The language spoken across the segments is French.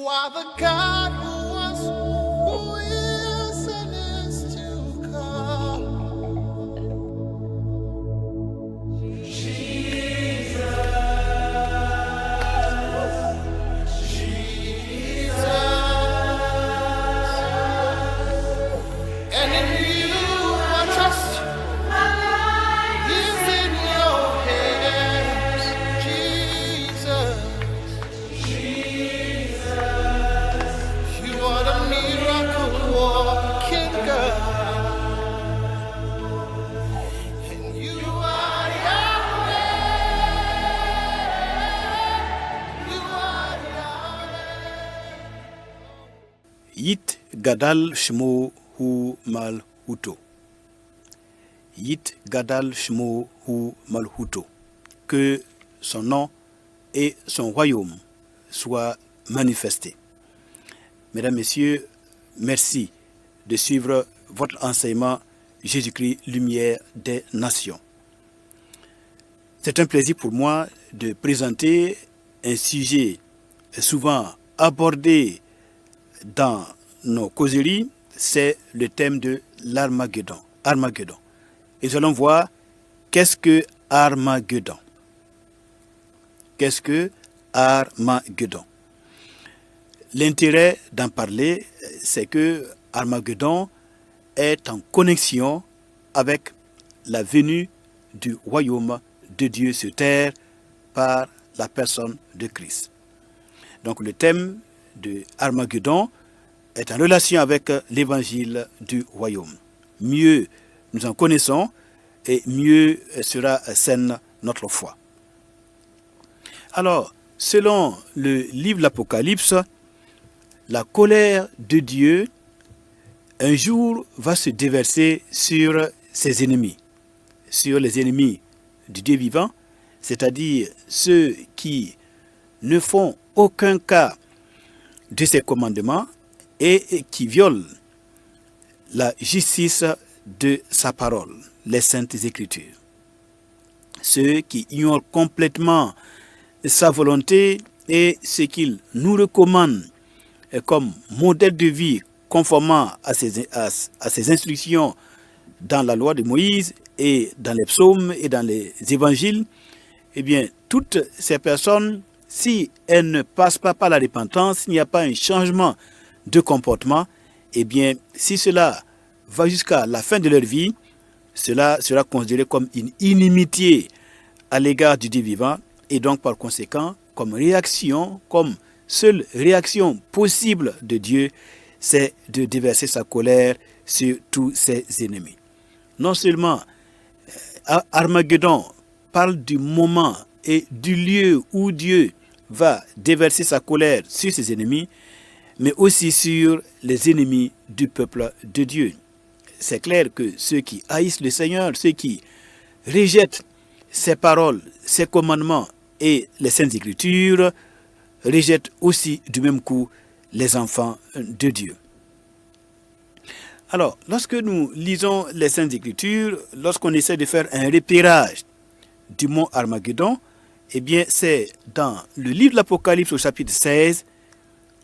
are the God who was, who is, and is to come. And in you I trust. My life is in your hands, Jesus. You are the miracle working God. And you are Yahweh. You are Yahweh. Yit Gadal Shmo Hu Malhuto. Yit Gadal Shmo Hu Malhuto. Que son nom et son royaume soient manifestés. Mesdames, Messieurs, merci de suivre votre enseignement Jésus-Christ, lumière des nations. C'est un plaisir pour moi de présenter un sujet souvent abordé dans nos causeries, c'est le thème de l'Armageddon. Armageddon. Et nous allons voir qu'est-ce que Armageddon. Qu'est-ce que Armageddon? L'intérêt d'en parler, c'est que Armageddon est en connexion avec la venue du royaume de Dieu sur terre par la personne de Christ. Donc le thème de Armageddon est en relation avec l'évangile du royaume. Mieux nous en connaissons et mieux sera saine notre foi. Alors, selon le livre de l'Apocalypse, la colère de Dieu, un jour, va se déverser sur ses ennemis, sur les ennemis du Dieu vivant, c'est-à-dire ceux qui ne font aucun cas de ses commandements et qui violent la justice de sa parole, les saintes écritures. Ceux qui ignorent complètement sa volonté et ce qu'il nous recommande comme modèle de vie conformant à ses instructions dans la loi de Moïse et dans les psaumes et dans les évangiles, eh bien, toutes ces personnes, si elles ne passent pas par la repentance, s'il n'y a pas un changement de comportement, eh bien, si cela va jusqu'à la fin de leur vie, cela sera considéré comme une inimitié à l'égard du Dieu vivant et donc par conséquent, comme réaction, comme seule réaction possible de Dieu, c'est de déverser sa colère sur tous ses ennemis. Non seulement Armageddon parle du moment et du lieu où Dieu va déverser sa colère sur ses ennemis, mais aussi sur les ennemis du peuple de Dieu. C'est clair que ceux qui haïssent le Seigneur, ceux qui rejettent ses paroles, ses commandements et les Saintes Écritures, rejettent aussi du même coup les enfants de Dieu. Alors, lorsque nous lisons les Saintes Écritures, lorsqu'on essaie de faire un repérage du mont Armageddon, eh bien, c'est dans le livre de l'Apocalypse au chapitre 16,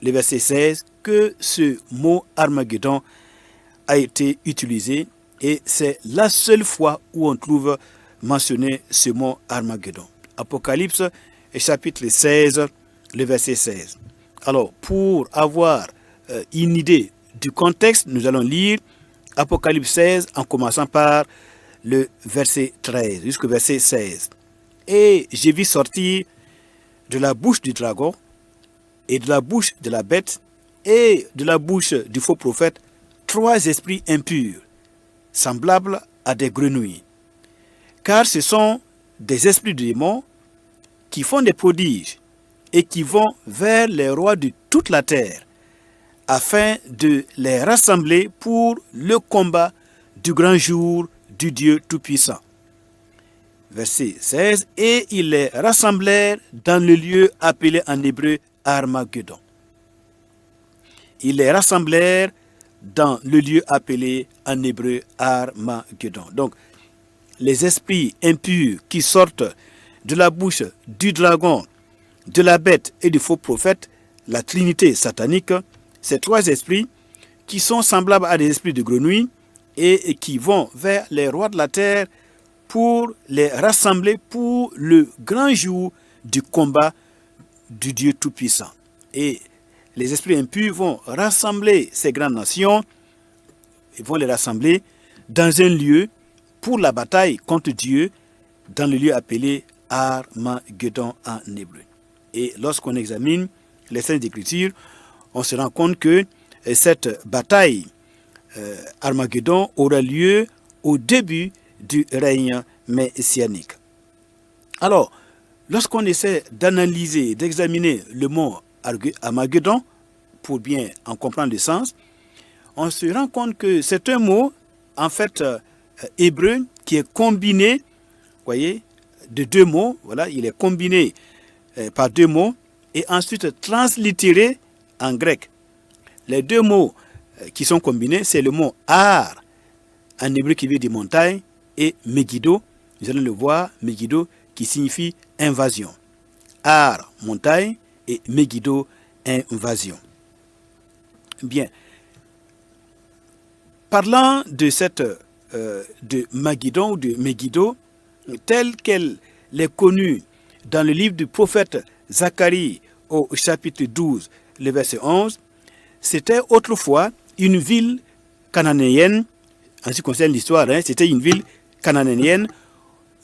le verset 16, que ce mot Armageddon a été utilisé et c'est la seule fois où on trouve mentionné ce mot Armageddon. Apocalypse chapitre 16, le verset 16. Alors, pour avoir une idée du contexte, nous allons lire Apocalypse 16 en commençant par le verset 13 jusqu'au verset 16. Et j'ai vu sortir de la bouche du dragon et de la bouche de la bête et de la bouche du faux prophète 3 esprits impurs, semblables à des grenouilles. Car ce sont des esprits de démons qui font des prodiges et qui vont vers les rois de toute la terre, afin de les rassembler pour le combat du grand jour du Dieu Tout-Puissant. Verset 16. Et ils les rassemblèrent dans le lieu appelé en hébreu Armageddon. Ils les rassemblèrent dans le lieu appelé en hébreu Armageddon. Donc, les esprits impurs qui sortent de la bouche du dragon, de la bête et du faux prophète la trinité satanique, ces trois esprits qui sont semblables à des esprits de grenouille et qui vont vers les rois de la terre pour les rassembler pour le grand jour du combat du Dieu Tout-Puissant. Et les esprits impurs vont rassembler ces grandes nations, ils vont les rassembler dans un lieu pour la bataille contre Dieu, dans le lieu appelé Armageddon en hébreu. Et lorsqu'on examine les Saintes Écritures, on se rend compte que cette bataille Armageddon aura lieu au début du règne messianique. Alors, lorsqu'on essaie d'analyser, d'examiner le mot Armageddon, pour bien en comprendre le sens, on se rend compte que c'est un mot, en fait, hébreu, qui est combiné, voyez, de deux mots. Voilà, il est combiné par deux mots et ensuite translittéré en grec. Les deux mots qui sont combinés, c'est le mot Ar, en hébreu qui veut dire montagne, et Megiddo, nous allons le voir, Megiddo qui signifie invasion. Ar, montagne, et Megiddo, invasion. Bien. Parlant de de Magidon ou de Megiddo, telle qu'elle est connue dans le livre du prophète Zacharie au chapitre 12, le verset 11, c'était autrefois une ville cananéenne, en ce qui concerne l'histoire, c'était une ville cananéenne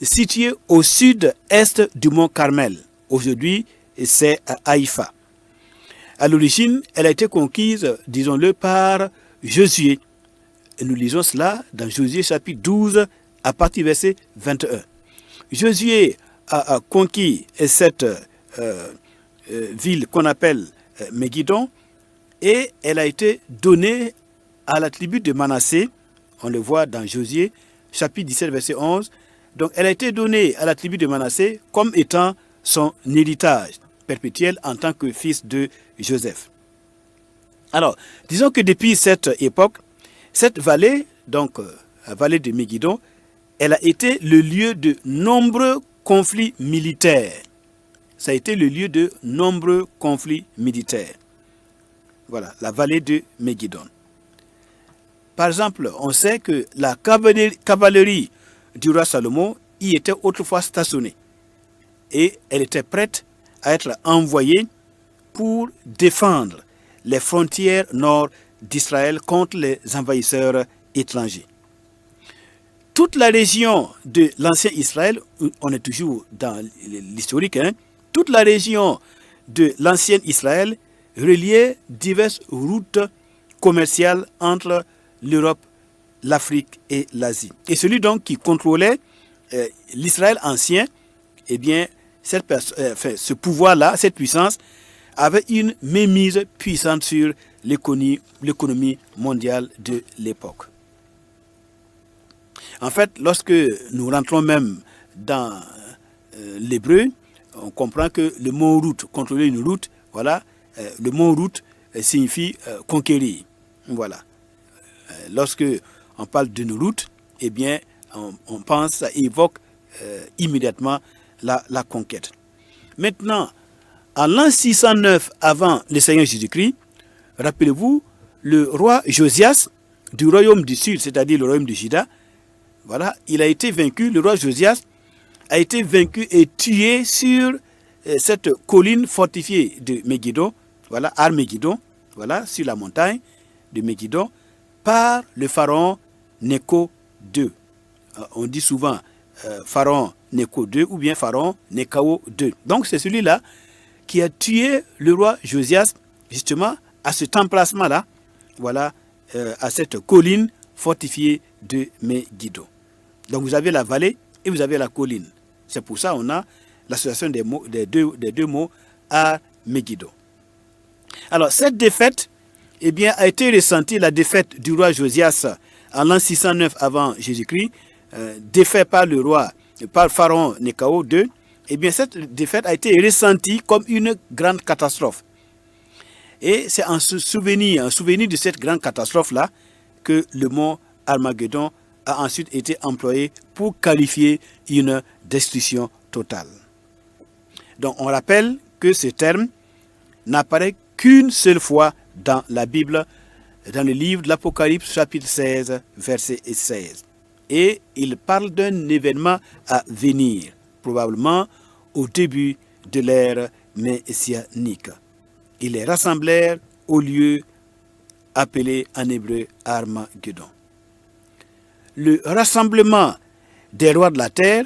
située au sud-est du mont Carmel. Aujourd'hui, c'est à Haïfa. À l'origine, elle a été conquise, disons-le, par Josué. Et nous lisons cela dans Josué chapitre 12 à partir du verset 21. Josué a conquis cette ville qu'on appelle Megiddo et elle a été donnée à la tribu de Manassé. On le voit dans Josué chapitre 17 verset 11. Donc elle a été donnée à la tribu de Manassé comme étant son héritage perpétuel en tant que fils de Joseph. Alors, disons que depuis cette époque, cette vallée, donc la vallée de Megiddo, elle a été le lieu de nombreux conflits militaires. Ça a été le lieu de nombreux conflits militaires. Voilà, la vallée de Megiddo. Par exemple, on sait que la cavalerie du roi Salomon y était autrefois stationnée. Et elle était prête à être envoyée pour défendre les frontières nord d'Israël contre les envahisseurs étrangers. Toute la région de l'ancien Israël, on est toujours dans l'historique, toute la région de l'ancien Israël reliait diverses routes commerciales entre l'Europe, l'Afrique et l'Asie. Et celui donc qui contrôlait l'Israël ancien, eh bien, ce pouvoir-là, cette puissance, avait une mainmise puissante sur l'économie mondiale de l'époque. En fait, lorsque nous rentrons même dans l'hébreu, on comprend que le mot route, contrôler une route, voilà, le mot route signifie conquérir. Voilà. Lorsque on parle d'une route, eh bien, on pense, ça évoque immédiatement la conquête. Maintenant, en l'an 609 avant le Seigneur Jésus-Christ, rappelez-vous, le roi Josias du royaume du sud, c'est-à-dire le royaume de Juda, voilà, il a été vaincu, le roi Josias a été vaincu et tué sur cette colline fortifiée de Megiddo, voilà, Armageddon, voilà, sur la montagne de Megiddo, par le pharaon Nécho II. On dit souvent pharaon Nécho II ou bien pharaon Néchao II. Donc c'est celui-là qui a tué le roi Josias, justement, à cet emplacement-là, voilà, à cette colline fortifiée de Megiddo. Donc vous avez la vallée et vous avez la colline. C'est pour ça qu'on a l'association des deux mots à Megiddo. Alors cette défaite, eh bien, a été ressentie, la défaite du roi Josias en l'an 609 avant Jésus-Christ, défait par le roi, par le pharaon Néchao II. Eh bien, cette défaite a été ressentie comme une grande catastrophe. Et c'est en souvenir de cette grande catastrophe-là que le mot Armageddon a ensuite été employé pour qualifier une destruction totale. Donc, on rappelle que ce terme n'apparaît qu'une seule fois dans la Bible, dans le livre de l'Apocalypse, chapitre 16, verset 16. Et il parle d'un événement à venir, probablement au début de l'ère messianique. Ils les rassemblèrent au lieu appelé en hébreu Armageddon. Le rassemblement des rois de la terre,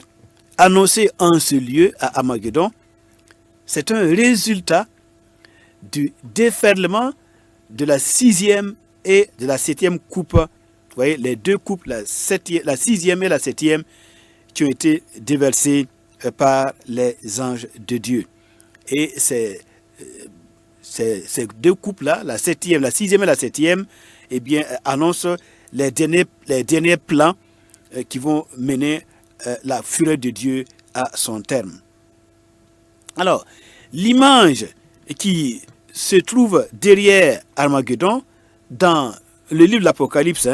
annoncé en ce lieu à Armageddon, c'est un résultat du déferlement de la 6e et de la 7e coupe. Vous voyez, les deux coupes, la 6e et la 7e, qui ont été déversées par les anges de Dieu. Et ces deux coupes-là, la 6e et la 7e, eh bien, annoncent les derniers plans qui vont mener la fureur de Dieu à son terme. Alors, l'image qui se trouve derrière Armageddon dans le livre de l'Apocalypse,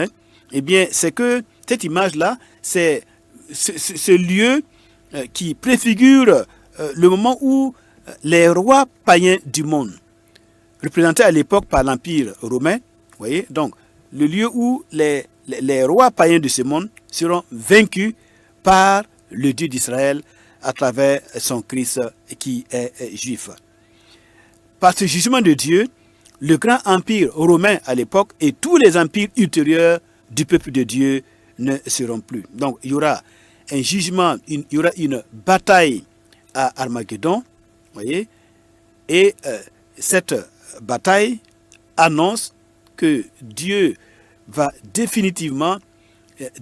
eh bien, c'est que cette image-là, c'est ce lieu qui préfigure le moment où les rois païens du monde, représentés à l'époque par l'Empire romain, vous voyez, donc le lieu où les rois païens de ce monde seront vaincus par le Dieu d'Israël à travers son Christ qui est juif. Par ce jugement de Dieu, le grand empire romain à l'époque et tous les empires ultérieurs du peuple de Dieu ne seront plus. Donc il y aura un jugement, il y aura une bataille à Armageddon, voyez, et cette bataille annonce que Dieu va définitivement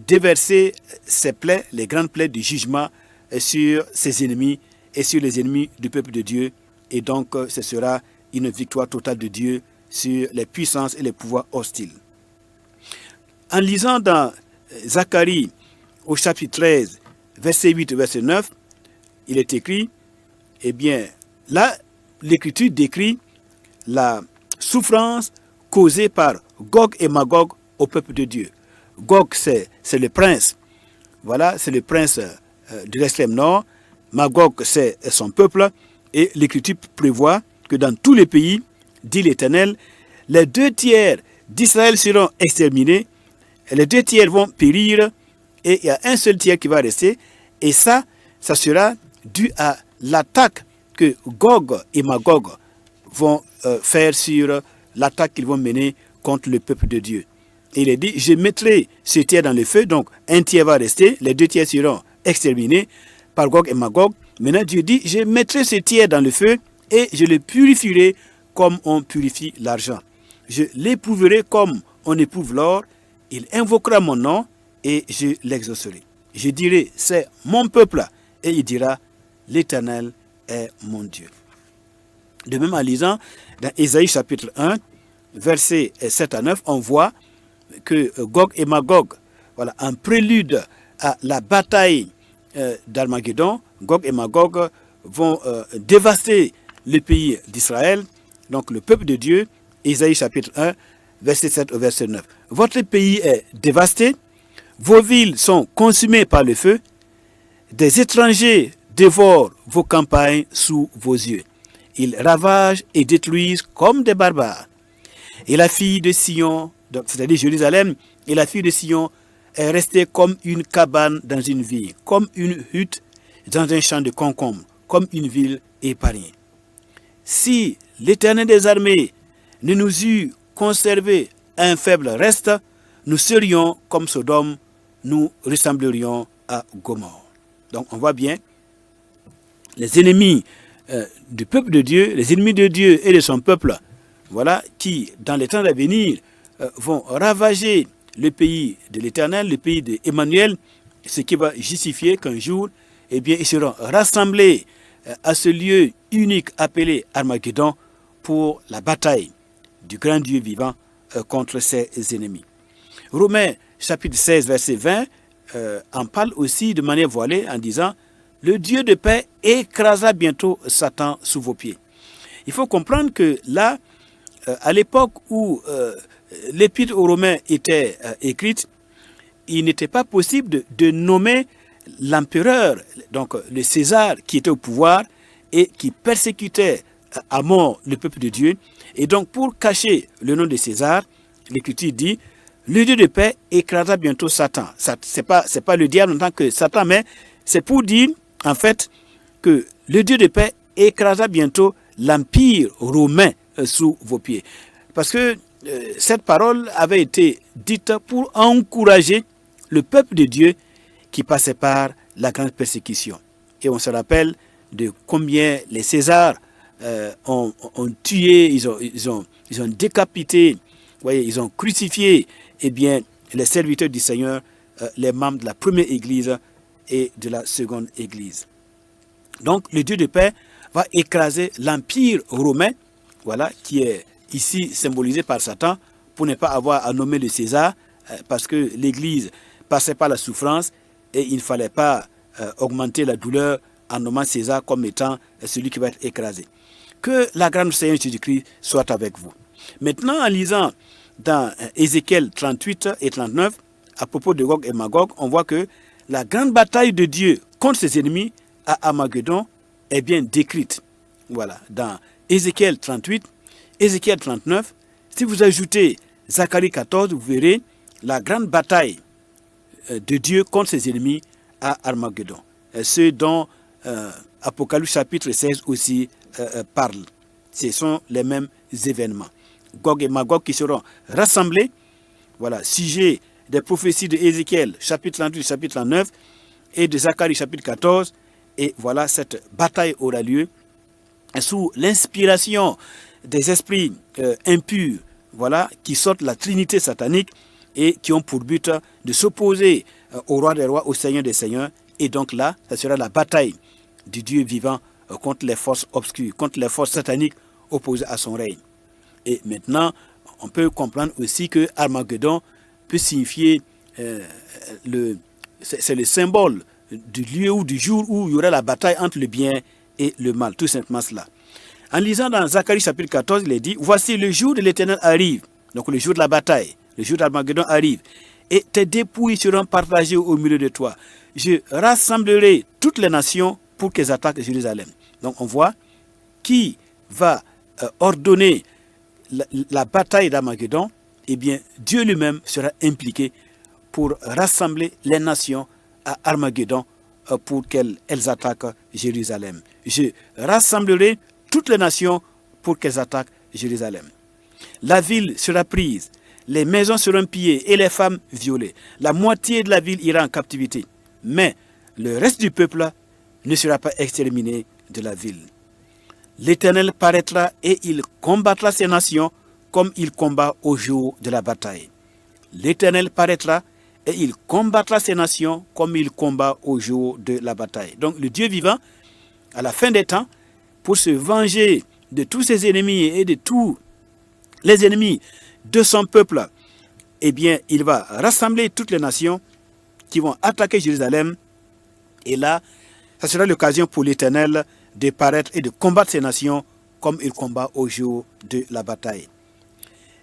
déverser ses plaies, les grandes plaies du jugement sur ses ennemis et sur les ennemis du peuple de Dieu. Et donc, ce sera une victoire totale de Dieu sur les puissances et les pouvoirs hostiles. En lisant dans Zacharie au chapitre 13, verset 8 et verset 9, il est écrit, eh bien, là, l'Écriture décrit la souffrance causée par Gog et Magog au peuple de Dieu. Gog, c'est le prince. Voilà, c'est le prince de l'extrême nord. Magog, c'est son peuple. Et l'Écriture prévoit que dans tous les pays, dit l'Éternel, les 2 tiers d'Israël seront exterminés. Les 2 tiers vont périr. Et il y a un seul tiers qui va rester. Et ça sera dû à l'attaque que Gog et Magog vont faire sur l'attaque qu'ils vont mener contre le peuple de Dieu. Et il est dit, je mettrai ce tiers dans le feu, donc un tiers va rester, les 2 tiers seront exterminés par Gog et Magog. Maintenant Dieu dit, je mettrai ce tiers dans le feu et je le purifierai comme on purifie l'argent. Je l'éprouverai comme on éprouve l'or, il invoquera mon nom et je l'exaucerai. Je dirai, c'est mon peuple, et il dira, l'Éternel est mon Dieu. De même en lisant dans Ésaïe chapitre 1, versets 7 à 9, on voit que Gog et Magog, voilà, en prélude à la bataille d'Armageddon, Gog et Magog vont dévaster le pays d'Israël, donc le peuple de Dieu. Ésaïe chapitre 1, verset 7 au verset 9. Votre pays est dévasté, vos villes sont consumées par le feu, des étrangers dévorent vos campagnes sous vos yeux. Ils ravagent et détruisent comme des barbares. Et la fille de Sion, c'est-à-dire Jérusalem, et la fille de Sion est restée comme une cabane dans une ville, comme une hutte dans un champ de concombres, comme une ville épargnée. Si l'Éternel des armées ne nous eût conservé un faible reste, nous serions comme Sodome, nous ressemblerions à Gomorrhe. Donc on voit bien, les ennemis du peuple de Dieu, les ennemis de Dieu et de son peuple, voilà, qui dans les temps à venir vont ravager le pays de l'Éternel, le pays d'Emmanuel, ce qui va justifier qu'un jour, eh bien, ils seront rassemblés à ce lieu unique appelé Armageddon pour la bataille du grand Dieu vivant contre ses ennemis. Romains chapitre 16, verset 20 en parle aussi de manière voilée en disant « Le Dieu de paix écrasera bientôt Satan sous vos pieds ». Il faut comprendre que là, à l'époque où l'épître aux Romains était écrite, il n'était pas possible de nommer l'empereur, donc le César qui était au pouvoir et qui persécutait à mort le peuple de Dieu. Et donc, pour cacher le nom de César, l'Écriture dit, le Dieu de paix écrasera bientôt Satan. C'est pas le diable en tant que Satan, mais c'est pour dire, en fait, que le Dieu de paix écrasera bientôt l'empire romain sous vos pieds. Parce que cette parole avait été dite pour encourager le peuple de Dieu qui passait par la grande persécution. Et on se rappelle de combien les Césars ont tué, ils ont décapité, voyez, ils ont crucifié les serviteurs du Seigneur, les membres de la première église et de la seconde église. Donc le Dieu de paix va écraser l'empire romain, voilà, qui est ici symbolisé par Satan, pour ne pas avoir à nommer le César, parce que l'église passait par la souffrance et il ne fallait pas augmenter la douleur en nommant César comme étant celui qui va être écrasé. Que la grâce du Seigneur Jésus-Christ soit avec vous. Maintenant, en lisant dans Ézéchiel 38 et 39, à propos de Gog et Magog, on voit que la grande bataille de Dieu contre ses ennemis à Armageddon est bien décrite. Voilà, dans Ézéchiel 38, Ézéchiel 39, si vous ajoutez Zacharie 14, vous verrez la grande bataille de Dieu contre ses ennemis à Armageddon. Ce dont Apocalypse chapitre 16 aussi parle. Ce sont les mêmes événements. Gog et Magog qui seront rassemblés, voilà, sujet des prophéties de Ézéchiel chapitre 38, chapitre 39 et de Zacharie chapitre 14, et voilà, cette bataille aura lieu sous l'inspiration des esprits impurs, voilà, qui sortent la trinité satanique et qui ont pour but de s'opposer au roi des rois, au Seigneur des seigneurs. Et donc là, ça sera la bataille du Dieu vivant contre les forces obscures, contre les forces sataniques opposées à son règne. Et maintenant, on peut comprendre aussi que Armageddon peut signifier, c'est le symbole du lieu ou du jour où il y aura la bataille entre le bien et le mal, tout simplement cela. En lisant dans Zacharie chapitre 14, il est dit, voici le jour de l'Éternel arrive, donc le jour de la bataille, le jour d'Armageddon arrive, et tes dépouilles seront partagées au milieu de toi. Je rassemblerai toutes les nations pour qu'elles attaquent Jérusalem. Donc on voit qui va ordonner la bataille d'Armageddon. Eh bien, Dieu lui-même sera impliqué pour rassembler les nations à Armageddon pour qu'elles attaquent Jérusalem. Je rassemblerai toutes les nations pour qu'elles attaquent Jérusalem. La ville sera prise, les maisons seront pillées et les femmes violées. La moitié de la ville ira en captivité, mais le reste du peuple ne sera pas exterminé de la ville. L'Éternel paraîtra et il combattra ces nations comme il combat au jour de la bataille. L'Éternel paraîtra et il combattra ces nations comme il combat au jour de la bataille. Donc le Dieu vivant, à la fin des temps, pour se venger de tous ses ennemis et de tous les ennemis de son peuple, eh bien, il va rassembler toutes les nations qui vont attaquer Jérusalem. Et là, ça sera l'occasion pour l'Éternel de paraître et de combattre ces nations comme il combat au jour de la bataille.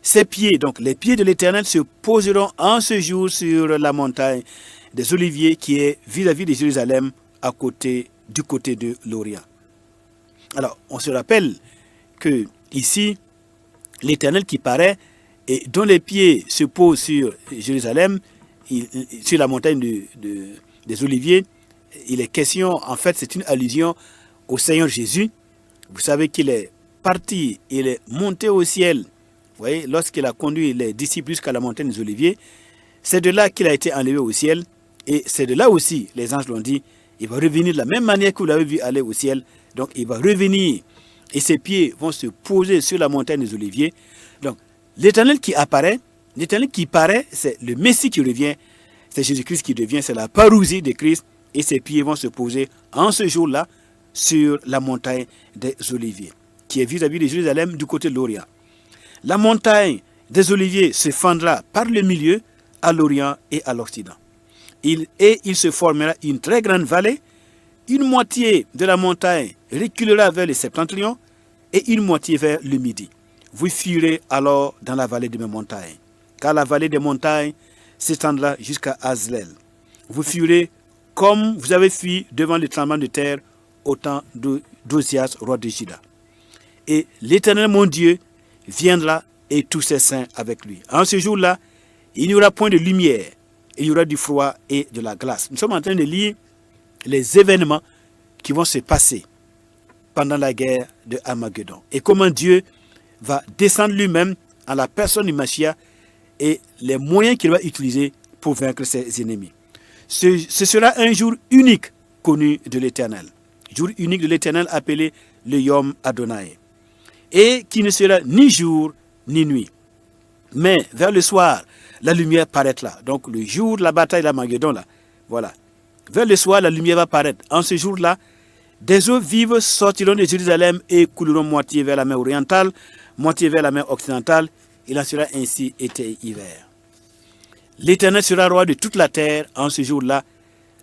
Ses pieds, donc les pieds de l'Éternel, se poseront en ce jour sur la montagne des Oliviers qui est vis-à-vis de Jérusalem, du côté de l'Orient. Alors, on se rappelle que ici, l'Éternel qui paraît et dont les pieds se posent sur Jérusalem, sur la montagne des Oliviers, il est question, en fait, c'est une allusion au Seigneur Jésus. Vous savez qu'il est parti, il est monté au ciel. Vous voyez, lorsqu'il a conduit les disciples jusqu'à la montagne des Oliviers, c'est de là qu'il a été enlevé au ciel. Et c'est de là aussi, les anges l'ont dit, il va revenir de la même manière que vous l'avez vu aller au ciel. Donc il va revenir et ses pieds vont se poser sur la montagne des Oliviers. Donc l'Éternel qui apparaît, l'Éternel qui paraît, c'est le Messie qui revient, c'est Jésus-Christ qui revient, c'est la parousie de Christ. Et ses pieds vont se poser en ce jour-là sur la montagne des Oliviers, qui est vis-à-vis de Jérusalem du côté de l'Orient. La montagne des Oliviers se fendra par le milieu à l'Orient et à l'Occident. Il se formera une très grande vallée. Une moitié de la montagne reculera vers le septentrion et une moitié vers le midi. Vous fuirez alors dans la vallée de mes montagnes, car la vallée des montagnes s'étendra jusqu'à Azlel. Vous fuirez comme vous avez fui devant le tremblement de terre au temps d'Osias, roi de Juda. et l'Éternel mon Dieu viendra et tous ses saints avec lui. En ce jour-là, il n'y aura point de lumière, il y aura du froid et de la glace. Nous sommes en train de lire les événements qui vont se passer pendant la guerre de Armageddon et comment Dieu va descendre lui-même en la personne du Mashiach et les moyens qu'il va utiliser pour vaincre ses ennemis. Ce sera un jour unique connu de l'Éternel. Jour unique de l'Éternel appelé le Yom Adonai. Et qui ne sera ni jour ni nuit. Mais vers le soir, la lumière paraîtra. Donc le jour de la bataille d'Armageddon, là, voilà. Vers le soir, la lumière va paraître. En ce jour-là, des eaux vives sortiront de Jérusalem et couleront moitié vers la mer orientale, moitié vers la mer occidentale. Il en sera ainsi été et hiver. L'Éternel sera roi de toute la terre en ce jour-là.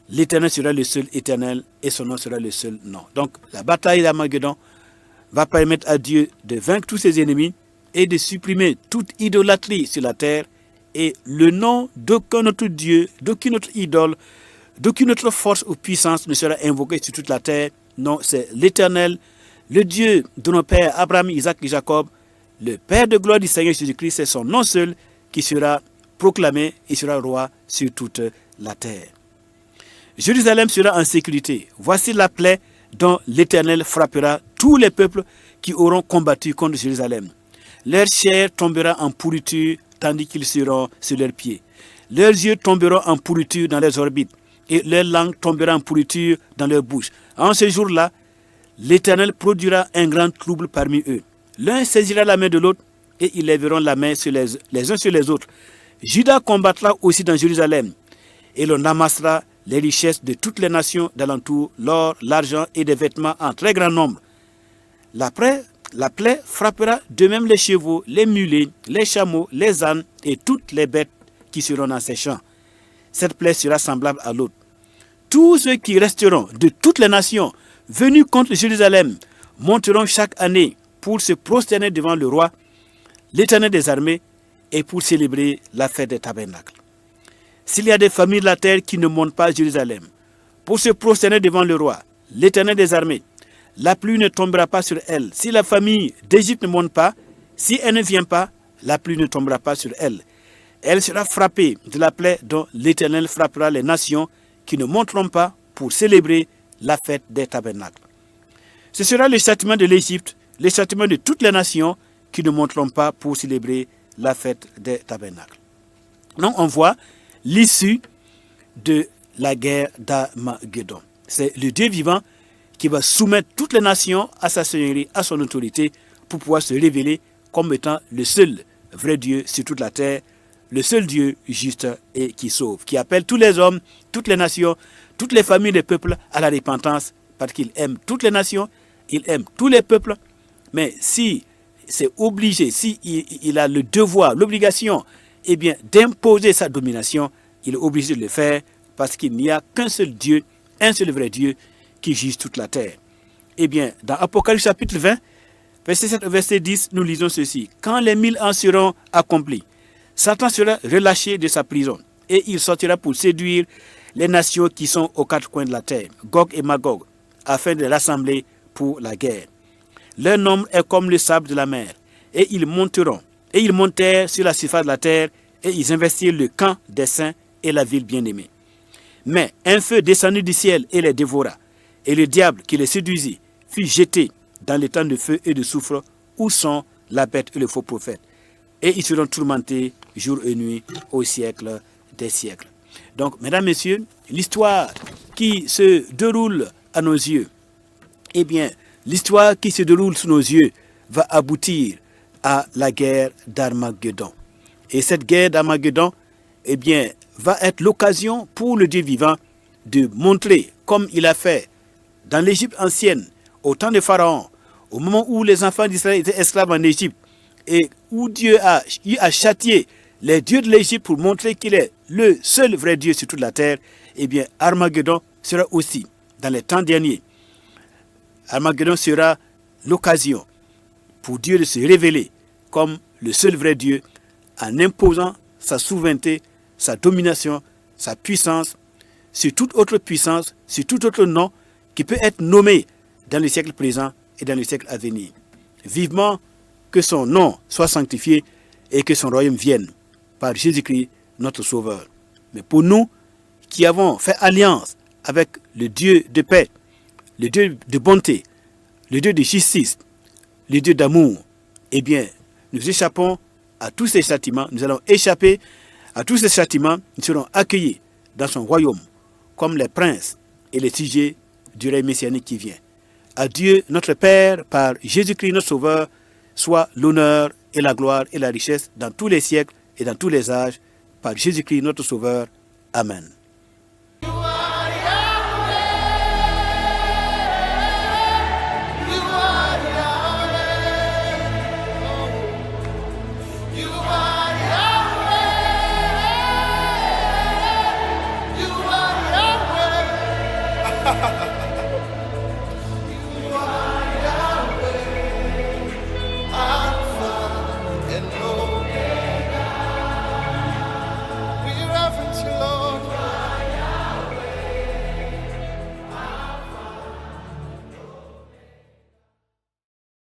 L'Éternel sera le seul éternel et son nom sera le seul nom. Donc la bataille d'Armageddon va permettre à Dieu de vaincre tous ses ennemis et de supprimer toute idolâtrie sur la terre. Et le nom d'aucun autre Dieu, d'aucune autre idole, d'aucune autre force ou puissance ne sera invoqué sur toute la terre. Non, c'est l'Éternel, le Dieu de nos pères Abraham, Isaac et Jacob, le Père de gloire du Seigneur Jésus-Christ, c'est son nom seul qui sera proclamé et sera roi sur toute la terre. Jérusalem sera en sécurité. Voici la plaie dont l'Éternel frappera tous les peuples qui auront combattu contre Jérusalem. Leur chair tombera en pourriture tandis qu'ils seront sur leurs pieds. Leurs yeux tomberont en pourriture dans leurs orbites et leur langue tombera en pourriture dans leur bouche. En ce jour-là, l'Éternel produira un grand trouble parmi eux. L'un saisira la main de l'autre et ils lèveront la main sur les uns sur les autres. Juda combattra aussi dans Jérusalem et l'on amassera les richesses de toutes les nations d'alentour, l'or, l'argent et des vêtements en très grand nombre. La plaie frappera de même les chevaux, les mulets, les chameaux, les ânes et toutes les bêtes qui seront dans ces champs. Cette plaie sera semblable à l'autre. Tous ceux qui resteront de toutes les nations venus contre Jérusalem monteront chaque année pour se prosterner devant le roi, l'Éternel des armées, et pour célébrer la fête des tabernacles. S'il y a des familles de la terre qui ne montent pas à Jérusalem pour se prosterner devant le roi, l'Éternel des armées, la pluie ne tombera pas sur elle. Si la famille d'Égypte ne monte pas, si elle ne vient pas, la pluie ne tombera pas sur elle. Elle sera frappée de la plaie dont l'Éternel frappera les nations qui ne monteront pas pour célébrer la fête des tabernacles. Ce sera le châtiment de l'Égypte, le châtiment de toutes les nations qui ne monteront pas pour célébrer la fête des tabernacles. Donc on voit l'issue de la guerre d'Armageddon. C'est le Dieu vivant qui va soumettre toutes les nations à sa seigneurie, à son autorité, pour pouvoir se révéler comme étant le seul vrai Dieu sur toute la terre, le seul Dieu juste et qui sauve, qui appelle tous les hommes, toutes les nations, toutes les familles des peuples à la repentance, parce qu'il aime toutes les nations, il aime tous les peuples, mais si c'est obligé, si il a le devoir, l'obligation, eh bien, d'imposer sa domination, il est obligé de le faire parce qu'il n'y a qu'un seul Dieu, un seul vrai Dieu qui juge toute la terre. Eh bien, dans Apocalypse chapitre 20, verset 7 verset 10, nous lisons ceci. Quand les 1000 ans seront accomplis, Satan sera relâché de sa prison et il sortira pour séduire les nations qui sont aux quatre coins de la terre, Gog et Magog, afin de les rassembler pour la guerre. Leur nombre est comme le sable de la mer, et ils monteront, et ils montèrent sur la surface de la terre, et ils investirent le camp des saints et la ville bien-aimée. Mais un feu descendit du ciel et les dévora, et le diable qui les séduisit fut jeté dans les temps de feu et de soufre où sont la bête et le faux prophète. Et ils seront tourmentés jour et nuit au siècle des siècles. Donc, mesdames, messieurs, l'histoire qui se déroule à nos yeux, eh bien, l'histoire qui se déroule sous nos yeux va aboutir à la guerre d'Armageddon. Et cette guerre d'Armageddon, eh bien, va être l'occasion pour le Dieu vivant de montrer, comme il a fait dans l'Égypte ancienne, au temps de Pharaon, au moment où les enfants d'Israël étaient esclaves en Égypte, et où Dieu a châtié les dieux de l'Égypte pour montrer qu'il est le seul vrai Dieu sur toute la terre, eh bien, Armageddon sera aussi, dans les temps derniers, Armageddon sera l'occasion pour Dieu de se révéler comme le seul vrai Dieu en imposant sa souveraineté, sa domination, sa puissance sur toute autre puissance, sur tout autre nom qui peut être nommé dans le siècle présent et dans le siècle à venir. vivement que son nom soit sanctifié et que son royaume vienne par Jésus-Christ, notre Sauveur. Mais pour nous qui avons fait alliance avec le Dieu de paix, le Dieu de bonté, le Dieu de justice, le Dieu d'amour, eh bien, nous échappons à tous ces châtiments, nous allons échapper à tous ces châtiments, nous serons accueillis dans son royaume comme les princes et les sujets du règne messianique qui vient. À Dieu, notre Père, par Jésus-Christ, notre Sauveur, soit l'honneur et la gloire et la richesse dans tous les siècles et dans tous les âges, par Jésus-Christ, notre Sauveur. Amen. You are Yahweh. You are Yahweh. You are